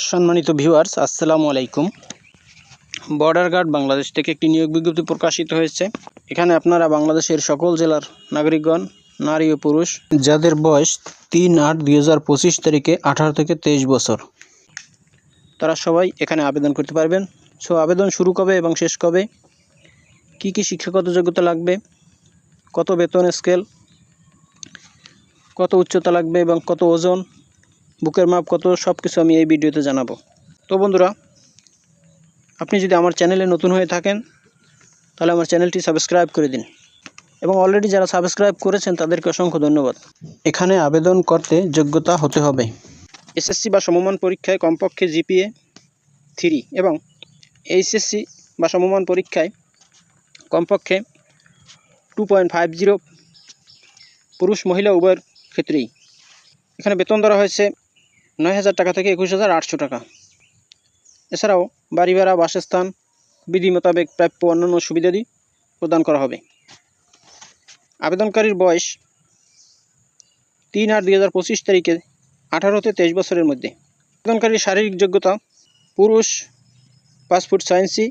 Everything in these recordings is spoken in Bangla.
সম্মানিত ভিউয়ার্স, আসসালামু আলাইকুম। বর্ডার গার্ড বাংলাদেশ থেকে একটি নিয়োগ বিজ্ঞপ্তি প্রকাশিত হয়েছে। এখানে আপনারা বাংলাদেশের সকল জেলার নাগরিকগণ, নারী ও পুরুষ, যাদের বয়স 3/8/2025 তারিখে 18 থেকে 23 বছর, তারা সবাই এখানে আবেদন করতে পারবেন। সো আবেদন শুরু কবে এবং শেষ কবে, কি কি শিক্ষাগত যোগ্যতা লাগবে, কত বেতন স্কেল, কত উচ্চতা লাগবে এবং কত ওজন, বুকের মাপ কত, সব কিছু আমি এই ভিডিওতে জানাবো। তো বন্ধুরা, আপনি যদি আমার চ্যানেলে নতুন হয়ে থাকেন তাহলে আমার চ্যানেলটি সাবস্ক্রাইব করে দিন, এবং অলরেডি যারা সাবস্ক্রাইব করেছেন তাদেরকে অসংখ্য ধন্যবাদ। এখানে আবেদন করতে যোগ্যতা হতে হবে এসএসসি বা সমমান পরীক্ষায় কমপক্ষে জিপিএ 3 এবং এইচএসসি বা সমমান পরীক্ষায় কমপক্ষে 2.50 পুরুষ মহিলা উভয়ের ক্ষেত্রেই। এখানে বেতন ধরা হয়েছে 9,000 টাকা থেকে 21,800 টাকা। এছাড়াও বাড়ি ভাড়া, বাসস্থান, বিধি মোতাবেক প্রাপ্য অন্যান্য সুবিধাদি প্রদান করা হবে। আবেদনকারীর বয়স 3/8/2025 তারিখে 18 থেকে 23 বছরের মধ্যে। আবেদনকারীর শারীরিক যোগ্যতা: পুরুষ 5 ফুট 6 ইঞ্চি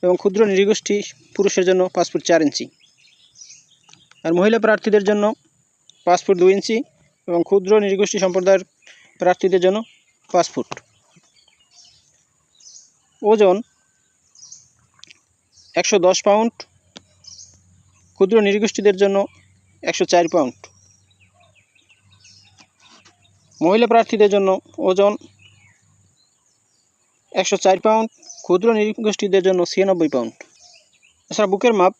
এবং ক্ষুদ্র নৃগোষ্ঠী পুরুষের জন্য 5 ফুট 4 ইঞ্চি, আর মহিলা প্রার্থীদের জন্য 5 ফুট 2 ইঞ্চি এবং ক্ষুদ্র নৃগোষ্ঠী সম্প্রদায়ের প্রার্থীদের জন্য 5 ফুট। ওজন 110 পাউন্ড, ক্ষুদ্র নৃগোষ্ঠীদের জন্য 104 পাউন্ড। মহিলা প্রার্থীদের জন্য ওজন 104 পাউন্ড, ক্ষুদ্র নৃগোষ্ঠীদের জন্য 96 পাউন্ড। এছাড়া বুকের মাপ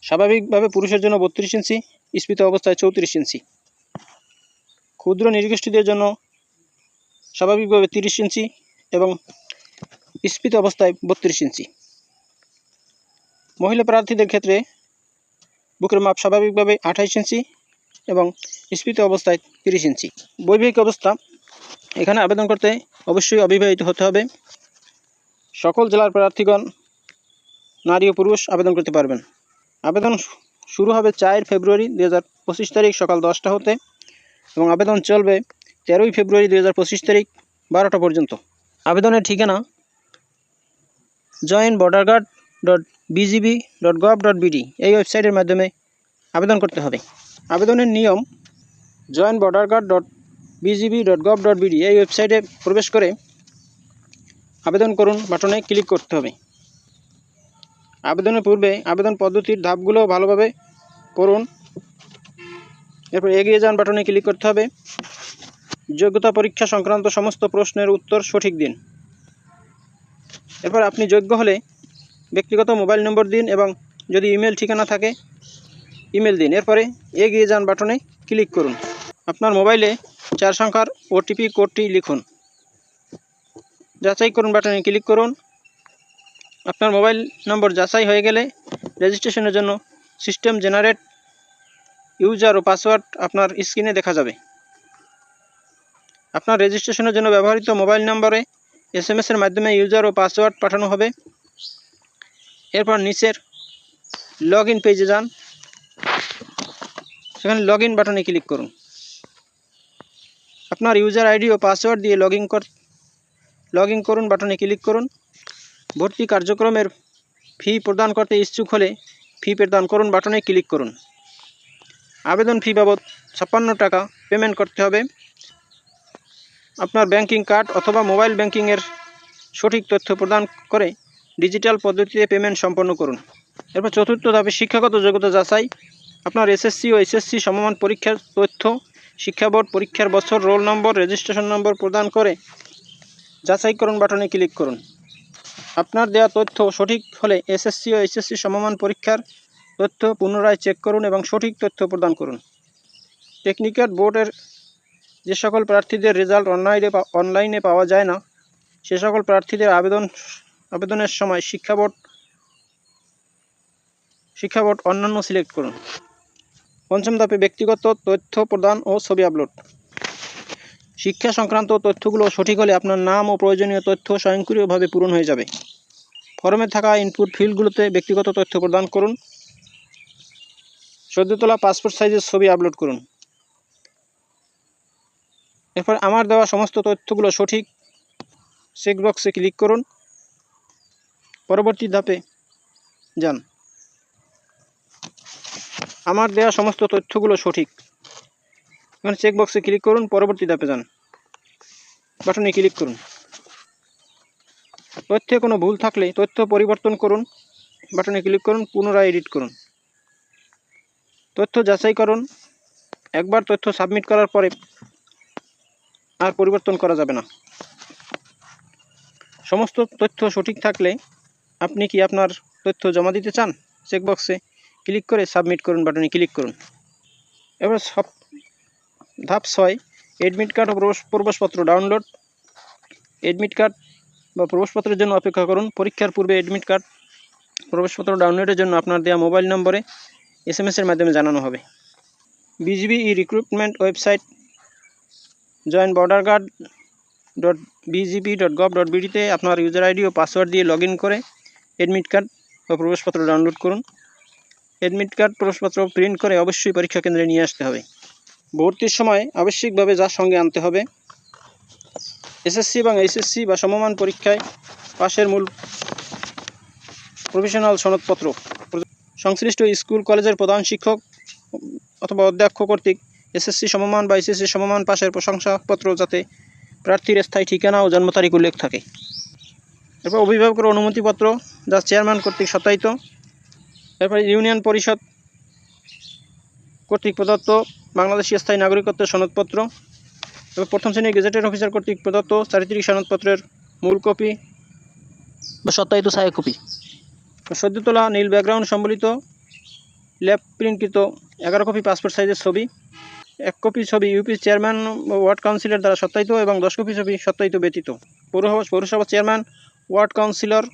স্বাভাবিকভাবে পুরুষের জন্য 32 ইঞ্চি, স্ফীত অবস্থায় 34 ইঞ্চি, ক্ষুদ্র নৃগোষ্ঠীদের জন্য স্বাভাবিকভাবে 30 ইঞ্চি এবং স্ফীত অবস্থায় 32 ইঞ্চি। মহিলা প্রার্থীদের ক্ষেত্রে বুকের মাপ স্বাভাবিকভাবে 28 ইঞ্চি এবং স্ফীত অবস্থায় 30 ইঞ্চি। বৈবাহিক অবস্থা: এখানে আবেদন করতে অবশ্যই অবিবাহিত হতে হবে। সকল জেলার প্রার্থীগণ, নারী ও পুরুষ আবেদন করতে পারবেন। আবেদন শুরু হবে 4 ফেব্রুয়ারি 2025 তারিখ সকাল 10টা হতে এবং আবেদন চলবে 13 ফেব্রুয়ারি 2025 তারিখ 12টা পর্যন্ত। আবেদনের ঠিকানা joinborderguard.bgb.gov.bd এই ওয়েবসাইটের মাধ্যমে আবেদন করতে হবে। আবেদনের নিয়ম: joinborderguard.bgb.gov.bd এই ওয়েবসাইটে প্রবেশ করে আবেদন করুন বাটনে ক্লিক করতে হবে। আবেদনের পূর্বে আবেদন পদ্ধতির ধাপগুলো ভালোভাবে পড়ুন, এরপর এগিয়ে যান বাটনে ক্লিক করতে হবে। যোগ্যতা পরীক্ষা সংক্রান্ত সমস্ত প্রশ্নের উত্তর সঠিক দিন। এরপর আপনি যোগ্য হলে ব্যক্তিগত মোবাইল নম্বর দিন এবং যদি ইমেল ঠিকানা থাকে ইমেল দিন। এরপরে এগিয়ে যান বাটনে ক্লিক করুন। আপনার মোবাইলে 4 সংখ্যার ওটিপি কোডটি লিখুন। যাচাই করুন বাটনে ক্লিক করুন। আপনার মোবাইল নম্বর যাচাই হয়ে গেলে রেজিস্ট্রেশনের জন্য সিস্টেম জেনারেট ইউজার ও পাসওয়ার্ড আপনার স্ক্রিনে দেখা যাবে। আপনার রেজিস্ট্রেশনের জন্য ব্যবহৃত মোবাইল নম্বরে SMS-এর মাধ্যমে ইউজার ও পাসওয়ার্ড পাঠানো হবে। এরপর নিচের লগ ইন পেজে যান, সেখানে লগ ইন বাটনে ক্লিক করুন। আপনার ইউজার আইডি ও পাসওয়ার্ড দিয়ে লগ ইন করুন বাটনে ক্লিক করুন। ভর্তি কার্যক্রমের ফি প্রদান করতে ইচ্ছুক হলে ফি প্রদান করুন বাটনে ক্লিক করুন। আবেদন ফি বাবদ 56 টাকা পেমেন্ট করতে হবে। আপনার ব্যাংকিং কার্ড অথবা মোবাইল ব্যাংকিংয়ের সঠিক তথ্য প্রদান করে ডিজিটাল পদ্ধতিতে পেমেন্ট সম্পন্ন করুন। এরপর চতুর্থ ধাপে শিক্ষাগত যোগ্যতা যাচাই। আপনার এসএসসি ও এইচএসসি সমমান পরীক্ষার তথ্য, শিক্ষা বোর্ড পরীক্ষার বছর, রোল নম্বর, রেজিস্ট্রেশন নম্বর প্রদান করে যাচাই করুন বাটনে ক্লিক করুন। আপনার দেওয়া তথ্য সঠিক হলে এসএসসি ও এইচএসসি সমমান পরীক্ষার তথ্য পুনরায় চেক করুন এবং সঠিক তথ্য প্রদান করুন। টেকনিক্যাল বোর্ডের যে সকল প্রার্থীদের রেজাল্ট অনলাইনে পাওয়া যায় না, সে সকল প্রার্থীদের আবেদনের সময় শিক্ষা বোর্ড অন্যান্য সিলেক্ট করুন। পঞ্চম ধাপে ব্যক্তিগত তথ্য প্রদান ও ছবি আপলোড। শিক্ষা সংক্রান্ত তথ্যগুলো সঠিক হলে আপনার নাম ও প্রয়োজনীয় তথ্য স্বয়ংক্রিয়ভাবে পূরণ হয়ে যাবে। ফর্মে থাকা ইনপুট ফিল্ডগুলোতে ব্যক্তিগত তথ্য প্রদান করুন। সদ্য তোলা পাসপোর্ট সাইজের ছবি আপলোড করুন। এরপর আমার দেওয়া সমস্ত তথ্যগুলো সঠিক চেক বক্সে ক্লিক করুন। পরবর্তী ধাপে যান। আমার দেওয়া সমস্ত তথ্যগুলো সঠিক, এখানে চেক বক্সে ক্লিক করুন। পরবর্তী ধাপে যান, বাটনে ক্লিক করুন। তথ্যে কোনো ভুল থাকলে তথ্য পরিবর্তন করুন, বাটনে ক্লিক করুন। পুনরায় এডিট করুন। তথ্য যাচাই করুন। একবার তথ্য সাবমিট করার পরে আর পরিবর্তন করা যাবে না। সমস্ত তথ্য সঠিক থাকলে আপনি কি আপনার তথ্য জমা দিতে চান? চেকবক্সে ক্লিক করে সাবমিট করুন, বাটনে ক্লিক করুন। এবার ধাপ 6, এডমিট কার্ড ও প্রবেশপত্র ডাউনলোড। এডমিট কার্ড বা প্রবেশপত্রের জন্য অপেক্ষা করুন। পরীক্ষার পূর্বে এডমিট কার্ড প্রবেশপত্র ডাউনলোডের জন্য আপনার দেওয়া মোবাইল নম্বরে SMS-এর মাধ্যমে জানানো হবে। BGB রিক্রুটমেন্ট ওয়েবসাইট joinborderguard.bgp.gov.bd-তে আপনার ইউজার আইডি ও পাসওয়ার্ড দিয়ে লগ ইন করে এডমিট কার্ড বা প্রবেশপত্র ডাউনলোড করুন। এডমিট কার্ড প্রবেশপত্র প্রিন্ট করে অবশ্যই পরীক্ষা কেন্দ্রে নিয়ে আসতে হবে। ভর্তির সময় আবশ্যিকভাবে যা সঙ্গে আনতে হবে: SSC এবং HSC বা সমমান পরীক্ষায় পাশের মূল প্রফেশনাল সনদপত্র, সংশ্লিষ্ট স্কুল কলেজের প্রধান শিক্ষক অথবা অধ্যক্ষ কর্তৃক SSC সমমান বা HSC সমমান পাশের প্রশংসাপত্র, যাতে প্রার্থীর স্থায়ী ঠিকানা ও জন্ম তারিখ উল্লেখ থাকে। এরপর অভিভাবকের অনুমতিপত্র, যা চেয়ারম্যান কর্তৃক সত্যায়িত। এরপর ইউনিয়ন পরিষদ কর্তৃক প্রদত্ত বাংলাদেশি স্থায়ী নাগরিকত্বের সনদপত্র। এবার প্রথম শ্রেণীর গেজেটেড অফিসার কর্তৃক প্রদত্ত চারিত্রিক সনদপত্রের মূল কপি বা সত্যায়িত ছায়া কপি। সদ্য তোলা নীল ব্যাকগ্রাউন্ড সম্বলিত ল্যাব প্রিন্টকৃত 11 কপি পাসপোর্ট সাইজের ছবি। 1 কপি ছবি ইউপি চেয়ারম্যান ও ওয়ার্ড কাউন্সিলর দ্বারা সত্যায়িত এবং 10 কপি ছবি সত্যায়িত ব্যতীত পৌরসভা চেয়ারম্যান, ওয়ার্ড কাউন্সিলর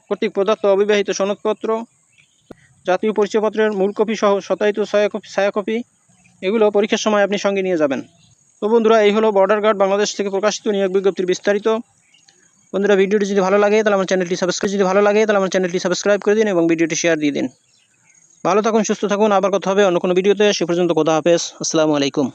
কর্তৃক প্রদত্ত অবিবাহিত সনদপত্র, জাতীয় পরিচয়পত্রের মূল কপি সহ সত্যায়িত ছায়া কপি। এগুলো পরীক্ষার সময় আপনি সঙ্গে নিয়ে যাবেন। তো বন্ধুরা, এই হলো বর্ডার গার্ড বাংলাদেশ থেকে প্রকাশিত নিয়োগ বিজ্ঞপ্তির বিস্তারিত। বন্ধুরা, ভিডিওটি যদি ভালো লাগে তাহলে আমার চ্যানেলটি সাবস্ক্রাইব করে দিন এবং ভিডিওটি শেয়ার দিয়ে দিন। ভালো থাকুন, সুস্থ থাকুন। আবার কথা হবে অন্য কোনো ভিডিওতে। সে পর্যন্ত খোদা হাফেজ। আসসালামু আলাইকুম।